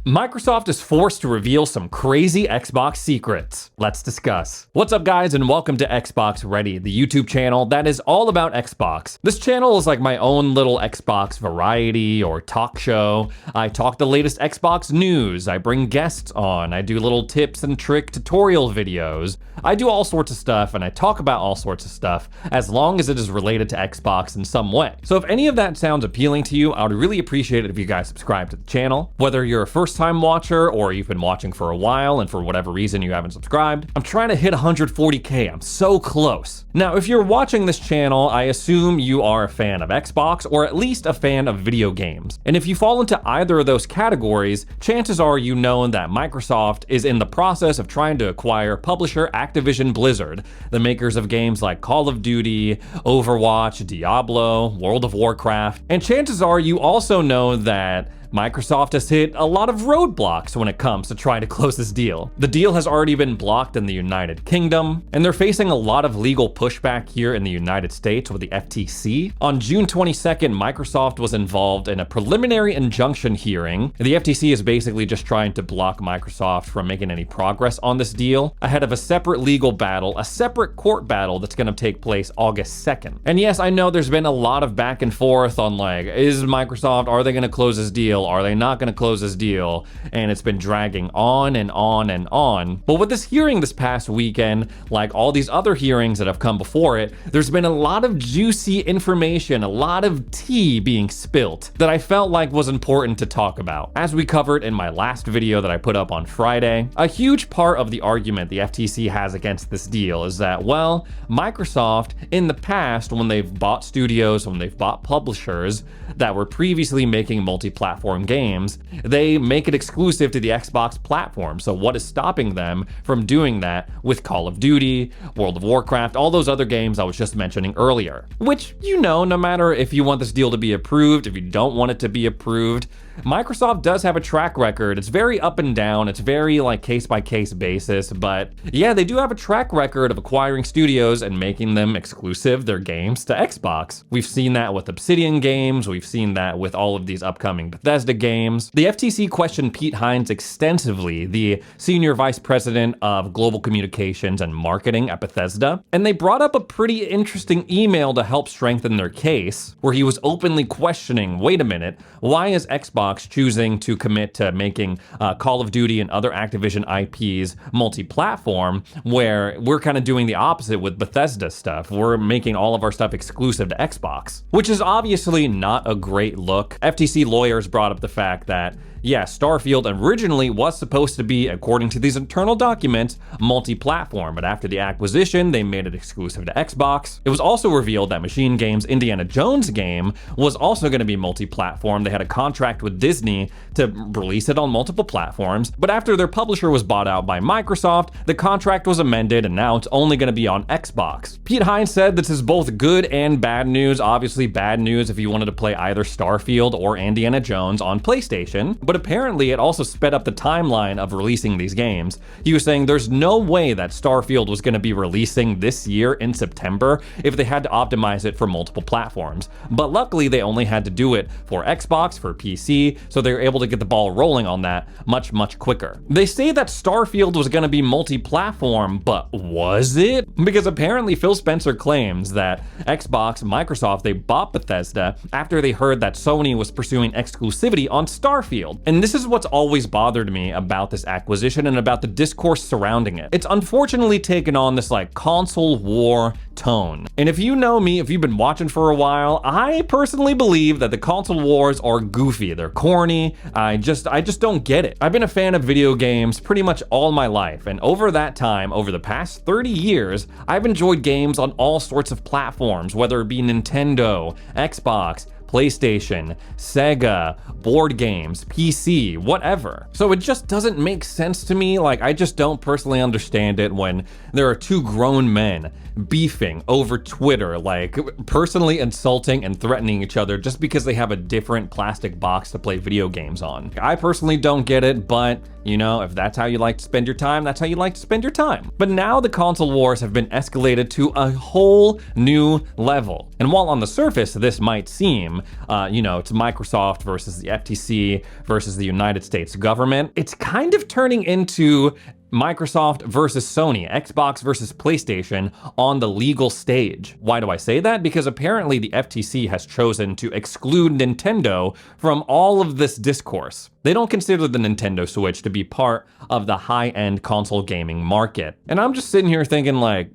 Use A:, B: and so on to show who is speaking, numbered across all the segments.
A: Microsoft is forced to reveal some crazy Xbox secrets. Let's discuss. What's up, guys, and welcome to Xbox Ready, the YouTube channel that is all about Xbox. This channel is like my own little Xbox variety or talk show. I talk the latest Xbox news, I bring guests on, I do little tips and trick tutorial videos. I do all sorts of stuff and I talk about all sorts of stuff as long as it is related to Xbox in some way. So if any of that sounds appealing to you, I would really appreciate it if you guys subscribe to the channel. Whether you're a first-time watcher or you've been watching for a while and for whatever reason you haven't subscribed, I'm trying to hit 140K. I'm so close. Now, if you're watching this channel, I assume you are a fan of Xbox or at least a fan of video games. And if you fall into either of those categories, chances are you know that Microsoft is in the process of trying to acquire publisher Activision Blizzard, the makers of games like Call of Duty, Overwatch, Diablo, World of Warcraft. And chances are you also know that Microsoft has hit a lot of roadblocks when it comes to trying to close this deal. The deal has already been blocked in the United Kingdom, and they're facing a lot of legal pushback here in the United States with the FTC. On June 22nd, Microsoft was involved in a preliminary injunction hearing. The FTC is basically just trying to block Microsoft from making any progress on this deal ahead of a separate legal battle, a separate court battle that's going to take place August 2nd. And yes, I know there's been a lot of back and forth on like, is Microsoft, are they going to close this deal? Are they not going to close this deal? And it's been dragging on and on and on. But with this hearing this past weekend, like all these other hearings that have come before it, there's been a lot of juicy information, a lot of tea being spilt that I felt like was important to talk about. As we covered in my last video that I put up on Friday, a huge part of the argument the FTC has against this deal is that, well, Microsoft in the past, when they've bought studios, when they've bought publishers that were previously making multi-platform games, they make it exclusive to the Xbox platform. So what is stopping them from doing that with Call of Duty, World of Warcraft, all those other games I was just mentioning earlier? Which, you know, no matter if you want this deal to be approved, if you don't want it to be approved, Microsoft does have a track record. It's very up and down. It's very like case by case basis, but yeah, they do have a track record of acquiring studios and making them exclusive, their games, to Xbox. We've seen that with Obsidian games. We've seen that with all of these upcoming Bethesda games. The FTC questioned Pete Hines extensively, the senior vice president of global communications and marketing at Bethesda, and they brought up a pretty interesting email to help strengthen their case, where he was openly questioning, wait a minute, why is Xbox choosing to commit to making Call of Duty and other Activision IPs multi-platform, where we're kind of doing the opposite with Bethesda stuff. We're making all of our stuff exclusive to Xbox, which is obviously not a great look. FTC lawyers brought up the fact that, yeah, Starfield originally was supposed to be, according to these internal documents, multi-platform, but after the acquisition, they made it exclusive to Xbox. It was also revealed that Machine Games' Indiana Jones game was also going to be multi-platform. They had a contract with Disney to release it on multiple platforms, but after their publisher was bought out by Microsoft, the contract was amended and now it's only going to be on Xbox. Pete Hines said this is both good and bad news. Obviously bad news if you wanted to play either Starfield or Indiana Jones on PlayStation, but apparently it also sped up the timeline of releasing these games. He was saying there's no way that Starfield was going to be releasing this year in September if they had to optimize it for multiple platforms. But luckily they only had to do it for Xbox, for PC, so they were able to get the ball rolling on that much, much quicker. They say that Starfield was going to be multi-platform, but was it? Because apparently Phil Spencer claims that Xbox, Microsoft, they bought Bethesda after they heard that Sony was pursuing exclusivity on Starfield. And this is what's always bothered me about this acquisition and about the discourse surrounding it. It's unfortunately taken on this like console war tone. And if you know me, if you've been watching for a while, I personally believe that the console wars are goofy. They're corny. I just don't get it. I've been a fan of video games pretty much all my life. And over that time, over the past 30 years, I've enjoyed games on all sorts of platforms, whether it be Nintendo, Xbox, PlayStation, Sega, board games, PC, whatever. So it just doesn't make sense to me. Like, I just don't personally understand it when there are two grown men beefing over Twitter, like personally insulting and threatening each other just because they have a different plastic box to play video games on. I personally don't get it, but You know, if that's how you like to spend your time, that's how you like to spend your time. But now the console wars have been escalated to a whole new level. And while on the surface this might seem, it's Microsoft versus the FTC versus the United States government, it's kind of turning into Microsoft versus Sony, Xbox versus PlayStation on the legal stage. Why do I say that? Because apparently the FTC has chosen to exclude Nintendo from all of this discourse. They don't consider the Nintendo Switch to be part of the high-end console gaming market. And I'm just sitting here thinking like,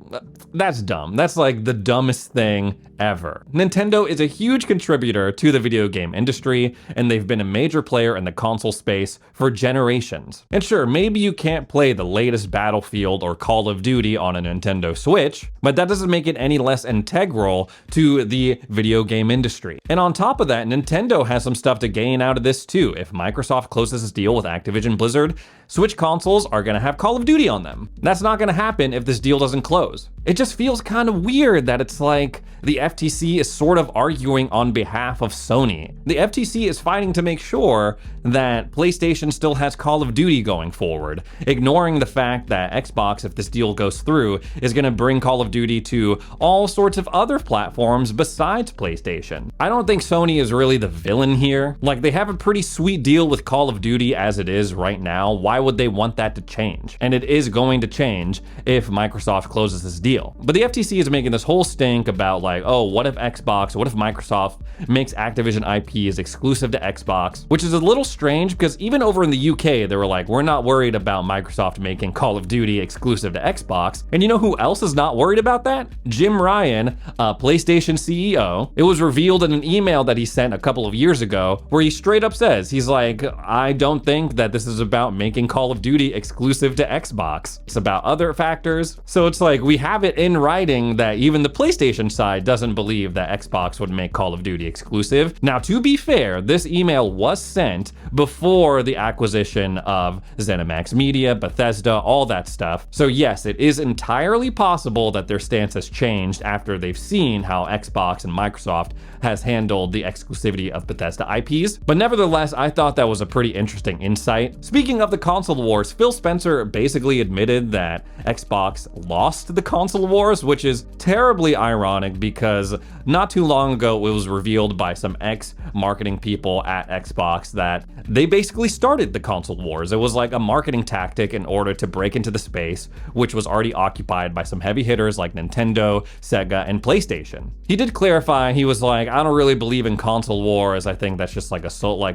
A: that's dumb. That's like the dumbest thing ever. Nintendo is a huge contributor to the video game industry, and they've been a major player in the console space for generations. And sure, maybe you can't play the latest Battlefield or Call of Duty on a Nintendo Switch, but that doesn't make it any less integral to the video game industry. And on top of that, Nintendo has some stuff to gain out of this too. If Microsoft closes its deal with Activision Blizzard, Switch consoles are gonna have Call of Duty on them. That's not gonna happen if this deal doesn't close. It just feels kind of weird that it's like the FTC is sort of arguing on behalf of Sony. The FTC is fighting to make sure that PlayStation still has Call of Duty going forward, ignoring the fact that Xbox, if this deal goes through, is gonna bring Call of Duty to all sorts of other platforms besides PlayStation. I don't think Sony is really the villain here. Like, they have a pretty sweet deal with Call of Duty as it is right now. Why would they want that to change? And it is going to change if Microsoft closes this deal. But the FTC is making this whole stink about like, oh, what if Microsoft makes Activision IPs exclusive to Xbox, which is a little strange because even over in the UK, they were like, we're not worried about Microsoft making Call of Duty exclusive to Xbox. And you know who else is not worried about that? Jim Ryan, PlayStation CEO. It was revealed in an email that he sent a couple of years ago where he straight up says, he's like, I don't think that this is about making Call of Duty exclusive to Xbox. It's about other factors. So it's like, we have it in writing that even the PlayStation side doesn't believe that Xbox would make Call of Duty exclusive. Now, to be fair, this email was sent before the acquisition of ZeniMax Media, Bethesda, all that stuff. So yes, it is entirely possible that their stance has changed after they've seen how Xbox and Microsoft has handled the exclusivity of Bethesda IPs. But nevertheless, I thought that was a pretty interesting insight. Speaking of the console wars, Phil Spencer basically admitted that Xbox lost the console wars, which is terribly ironic because not too long ago it was revealed by some ex-marketing people at Xbox that they basically started the console wars. It was like a marketing tactic in order to break into the space, which was already occupied by some heavy hitters like Nintendo, Sega, and PlayStation. He did clarify, he was like, I don't really believe in console wars. I think that's just like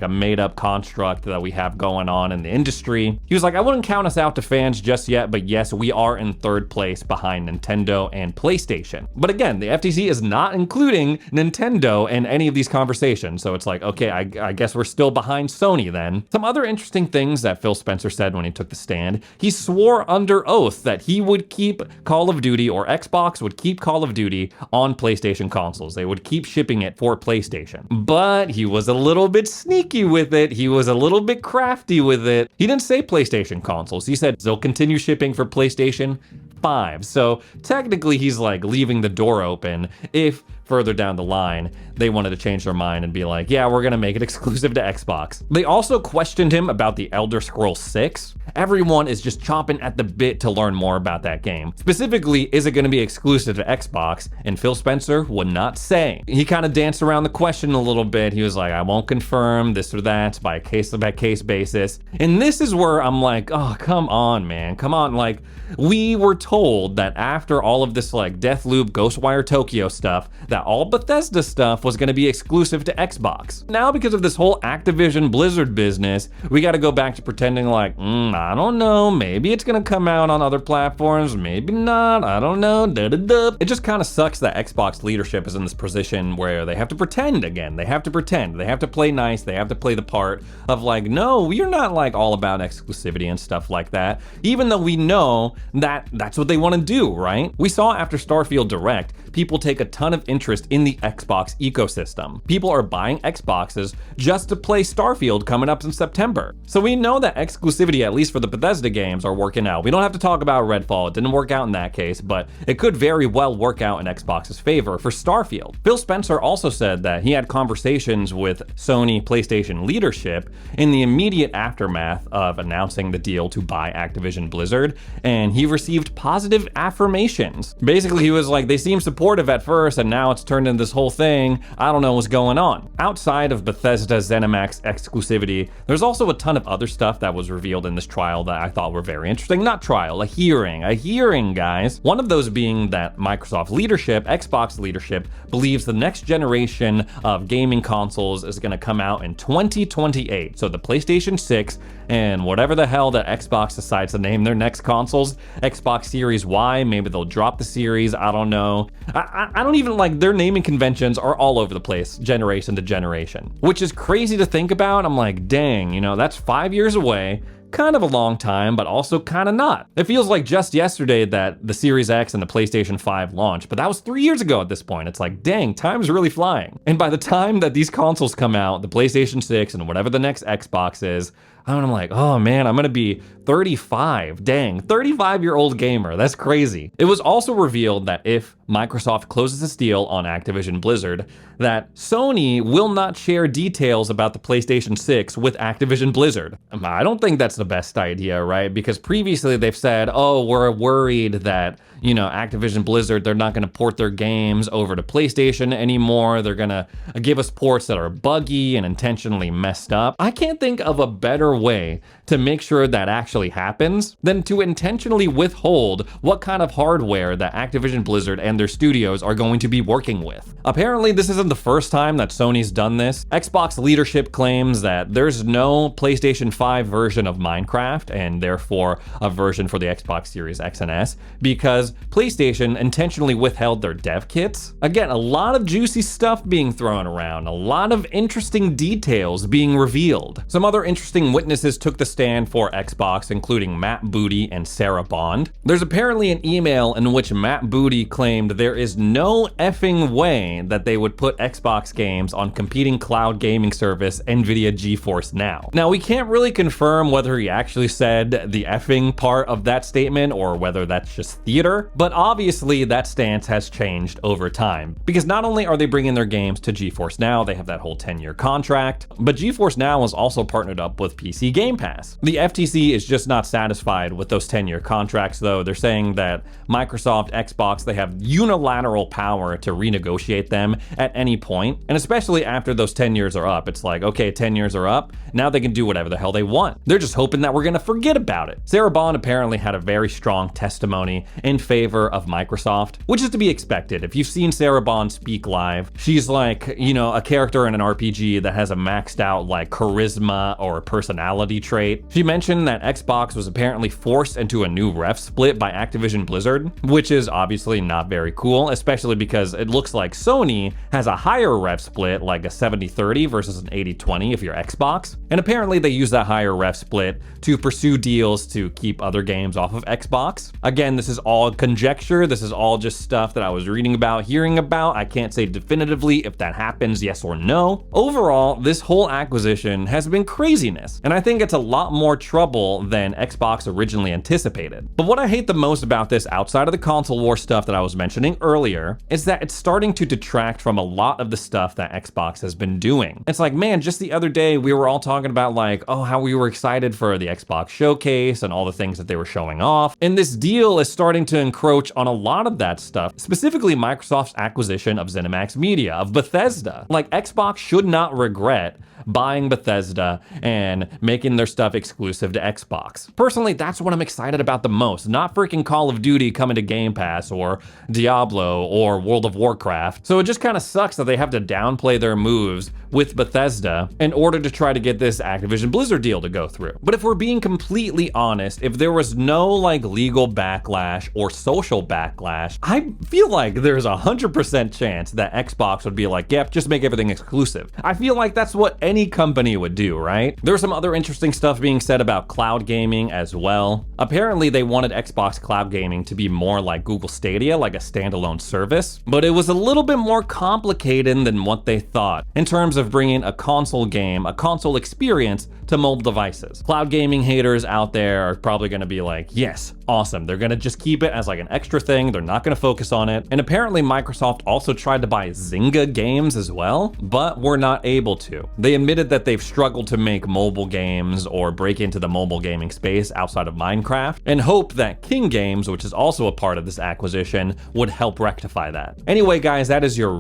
A: a made-up construct that we have going on in the industry. He was like, I wouldn't count us out to fans just yet, but yes, we are in third place behind Nintendo and PlayStation. But again, the FTC is not including Nintendo in any of these conversations. So it's like, okay, I guess we're still behind Sony then. Some other interesting things that Phil Spencer said when he took the stand, he swore under oath that he would keep Call of Duty, or Xbox would keep Call of Duty on PlayStation consoles. They would keep shipping it for PlayStation. But he was a little bit sneaky with it. He was a little bit crafty with it. He didn't say PlayStation consoles. He said they'll continue shipping for PlayStation 5. So technically he's like leaving the door open if further down the line they wanted to change their mind and be like, yeah, we're gonna make it exclusive to Xbox. They also questioned him about the Elder Scrolls 6. Everyone is just chomping at the bit to learn more about that game. Specifically, is it gonna be exclusive to Xbox? And Phil Spencer would not say. He kind of danced around the question a little bit. He was like, I won't confirm this or that by a case-by-case basis. And this is where I'm like, oh, come on, man, come on. Like, we were told that after all of this like Deathloop, Ghostwire Tokyo stuff, that all Bethesda stuff was going to be exclusive to Xbox. Now, because of this whole Activision Blizzard business, we got to go back to pretending like, I don't know, maybe it's going to come out on other platforms, maybe not, I don't know, da-da-da. It just kind of sucks that Xbox leadership is in this position where they have to pretend again. They have to pretend. They have to play nice. They have to play the part of like, no, we're not like all about exclusivity and stuff like that, even though we know that that's what they want to do, right? We saw after Starfield Direct, people take a ton of interest in the Xbox ecosystem. People are buying Xboxes just to play Starfield coming up in September. So we know that exclusivity, at least for the Bethesda games, are working out. We don't have to talk about Redfall, it didn't work out in that case, but it could very well work out in Xbox's favor for Starfield. Phil Spencer also said that he had conversations with Sony PlayStation leadership in the immediate aftermath of announcing the deal to buy Activision Blizzard, and he received positive affirmations. Basically, he was like, they seem supportive at first, and now it's turned into this whole thing. I don't know what's going on. Outside of Bethesda ZeniMax exclusivity, there's also a ton of other stuff that was revealed in this trial that I thought were very interesting. Not trial, a hearing, guys. One of those being that Microsoft leadership, Xbox leadership, believes the next generation of gaming consoles is going to come out in 2028. So the PlayStation 6 and whatever the hell that Xbox decides to name their next consoles, Xbox Series Y, maybe they'll drop the series, I don't know. I don't even like, their naming conventions are all over the place, generation to generation, which is crazy to think about. I'm like, dang, you know, that's 5 years away. Kind of a long time, but also kind of not. It feels like just yesterday that the Series X and the PlayStation 5 launched, but that was 3 years ago at this point. It's like, dang, time's really flying. And by the time that these consoles come out, the PlayStation 6 and whatever the next Xbox is, I'm like, oh man, I'm gonna be 35. Dang, 35-year-old gamer. That's crazy. It was also revealed that if Microsoft closes this deal on Activision Blizzard, that Sony will not share details about the PlayStation 6 with Activision Blizzard. I don't think that's the best idea, right? Because previously they've said, oh, we're worried that, you know, Activision Blizzard, they're not gonna port their games over to PlayStation anymore. They're gonna give us ports that are buggy and intentionally messed up. I can't think of a better way to make sure that actually happens than to intentionally withhold what kind of hardware that Activision Blizzard and their studios are going to be working with. Apparently, this isn't the first time that Sony's done this. Xbox leadership claims that there's no PlayStation 5 version of Minecraft, and therefore a version for the Xbox Series X and S, because PlayStation intentionally withheld their dev kits. Again, a lot of juicy stuff being thrown around, a lot of interesting details being revealed. Some other interesting witnesses took the stand for Xbox, including Matt Booty and Sarah Bond. There's apparently an email in which Matt Booty claimed there is no effing way that they would put Xbox games on competing cloud gaming service Nvidia GeForce Now. Now, we can't really confirm whether he actually said the effing part of that statement or whether that's just theater, but obviously that stance has changed over time, because not only are they bringing their games to GeForce Now, they have that whole 10-year contract, but GeForce Now is also partnered up with PC Game Pass. The FTC is just not satisfied with those 10-year contracts, though. They're saying that Microsoft, Xbox, they have unilateral power to renegotiate them at any point, and especially after those 10 years are up, it's like, okay, 10 years are up, now they can do whatever the hell they want. They're just hoping that we're gonna forget about it. Sarah Bond apparently had a very strong testimony in favor of Microsoft, which is to be expected. If you've seen Sarah Bond speak live, she's like, you know, a character in an RPG that has a maxed out like charisma or personality trait. She mentioned that Xbox was apparently forced into a new ref split by Activision Blizzard, which is obviously not very cool, especially because it looks like Sony has a higher ref split, like a 70-30 versus an 80-20 if you're Xbox. And apparently they use that higher ref split to pursue deals to keep other games off of Xbox. Again, this is all conjecture. This is all just stuff that I was reading about, hearing about. I can't say definitively if that happens, yes or no. Overall, this whole acquisition has been craziness, and I think it's a lot more trouble than Xbox originally anticipated. But what I hate the most about this, outside of the console war stuff that I was mentioning earlier, is that it's starting to detract from a lot of the stuff that Xbox has been doing. It's like, man, just the other day we were all talking about like, oh, how we were excited for the Xbox showcase and all the things that they were showing off. And this deal is starting to encroach on a lot of that stuff, specifically Microsoft's acquisition of ZeniMax Media, of Bethesda. Like, Xbox should not regret buying Bethesda and making their stuff exclusive to Xbox. Personally, that's what I'm excited about the most, not freaking Call of Duty coming to Game Pass or Diablo or World of Warcraft. So it just kind of sucks that they have to downplay their moves with Bethesda in order to try to get this Activision Blizzard deal to go through. But if we're being completely honest, if there was no like legal backlash or social backlash, I feel like there's 100% chance that Xbox would be like, yep, just make everything exclusive. I feel like that's what any company would do, right? There's some other interesting stuff being said about cloud gaming as well. Apparently, they wanted Xbox cloud gaming to be more like Google Stadia, like a standalone service, but it was a little bit more complicated than what they thought in terms of bringing a console game, a console experience to mobile devices. Cloud gaming haters out there are probably gonna be like, yes, awesome. They're gonna just keep it as like an extra thing. They're not gonna focus on it. And apparently Microsoft also tried to buy Zynga Games as well, but were not able to. They admitted that they've struggled to make mobile games or break into the mobile gaming space outside of Minecraft, and hope that King Games, which is also a part of this acquisition, would help rectify that. Anyway, guys, that is your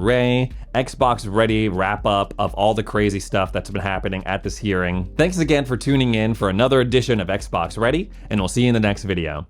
A: Xbox Ready wrap up of all the crazy stuff that's been happening at this hearing. Thanks again for tuning in for another edition of Xbox Ready, and we'll see you in the next video.